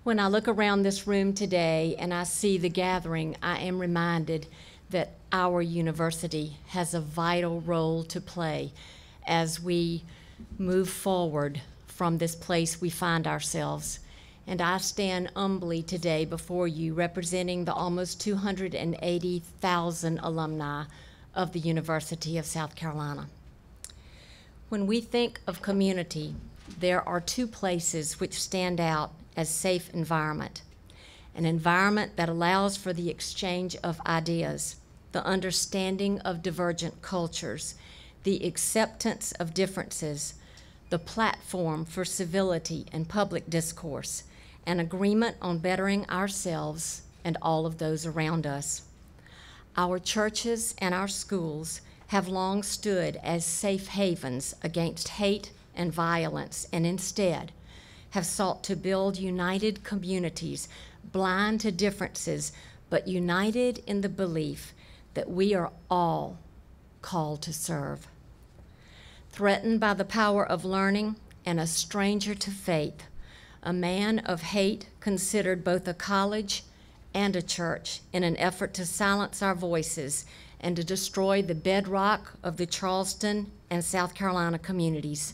When I look around this room today and I see the gathering, I am reminded that our university has a vital role to play as we move forward from this place we find ourselves. And I stand humbly today before you representing the almost 280,000 alumni of the University of South Carolina. When we think of community, there are two places which stand out as safe environment. An environment that allows for the exchange of ideas, the understanding of divergent cultures, the acceptance of differences, the platform for civility and public discourse, an agreement on bettering ourselves and all of those around us. Our churches and our schools have long stood as safe havens against hate and violence, and instead have sought to build united communities, blind to differences, but united in the belief that we are all called to serve. Threatened by the power of learning and a stranger to faith, a man of hate considered both a college and a church in an effort to silence our voices and to destroy the bedrock of the Charleston and South Carolina communities.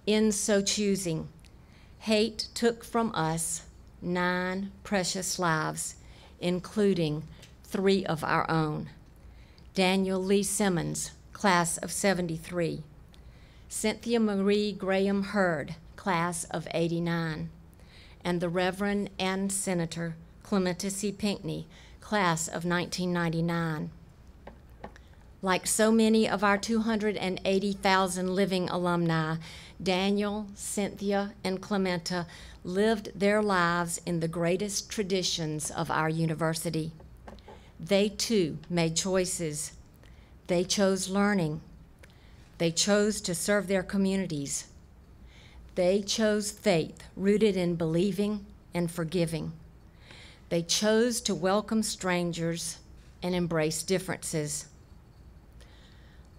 In so choosing, hate took from us 9 precious lives, including 3 of our own. Daniel Lee Simmons, class of 73. Cynthia Marie Graham Hurd, class of 89. And the Reverend and Senator Clementa C. Pinckney, class of 1999. Like so many of our 280,000 living alumni, Daniel, Cynthia, and Clementa lived their lives in the greatest traditions of our university. They too made choices. They chose learning. They chose to serve their communities. They chose faith rooted in believing and forgiving. They chose to welcome strangers and embrace differences.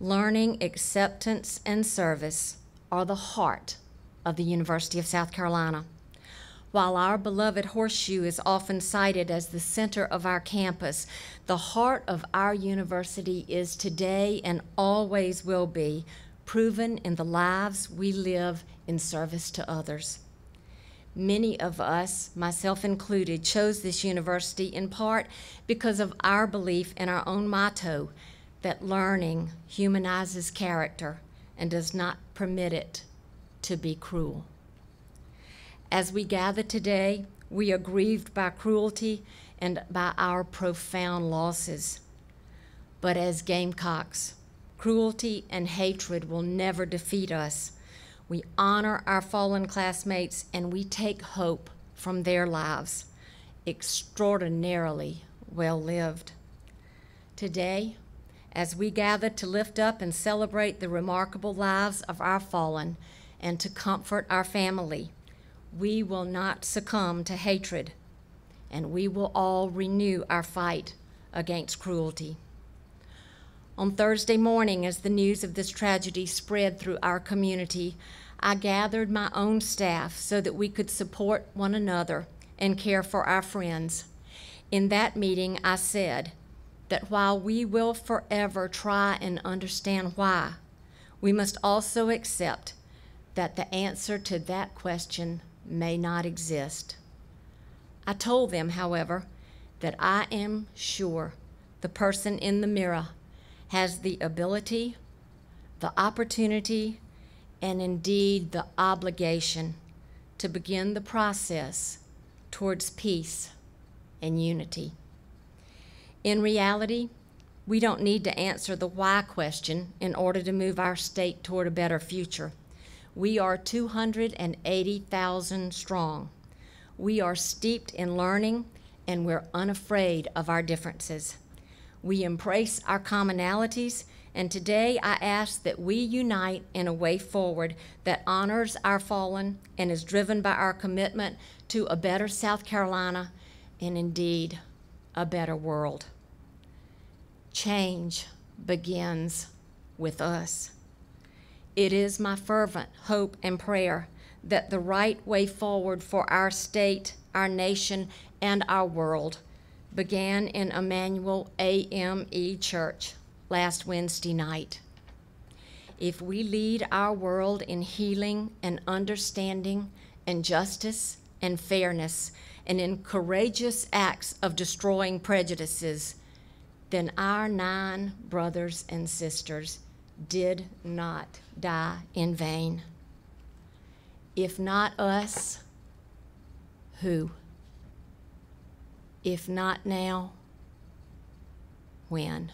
Learning, acceptance, and service are the heart of the University of South Carolina. While our beloved horseshoe is often cited as the center of our campus, the heart of our university is today and always will be proven in the lives we live in service to others. Many of us, myself included, chose this university in part because of our belief in our own motto that learning humanizes character and does not permit it to be cruel. As we gather today, we are grieved by cruelty and by our profound losses. But as Gamecocks, cruelty and hatred will never defeat us. We honor our fallen classmates and we take hope from their lives, extraordinarily well lived. Today, as we gather to lift up and celebrate the remarkable lives of our fallen and to comfort our family, we will not succumb to hatred, and we will all renew our fight against cruelty. On Thursday morning, as the news of this tragedy spread through our community, I gathered my own staff so that we could support one another and care for our friends. In that meeting, I said that while we will forever try and understand why, we must also accept that the answer to that question may not exist. I told them, however, that I am sure the person in the mirror has the ability, the opportunity, and indeed the obligation to begin the process towards peace and unity. In reality, we don't need to answer the why question in order to move our state toward a better future. We are 280,000 strong. We are steeped in learning, and we're unafraid of our differences. We embrace our commonalities, and today I ask that we unite in a way forward that honors our fallen and is driven by our commitment to a better South Carolina and indeed a better world. Change begins with us. It is my fervent hope and prayer that the right way forward for our state, our nation, and our world began in Emanual A.M.E. Church last Wednesday night. If we lead our world in healing and understanding and justice and fairness and in courageous acts of destroying prejudices, then our 9 brothers and sisters did not die in vain. If not us, who? If not now, when?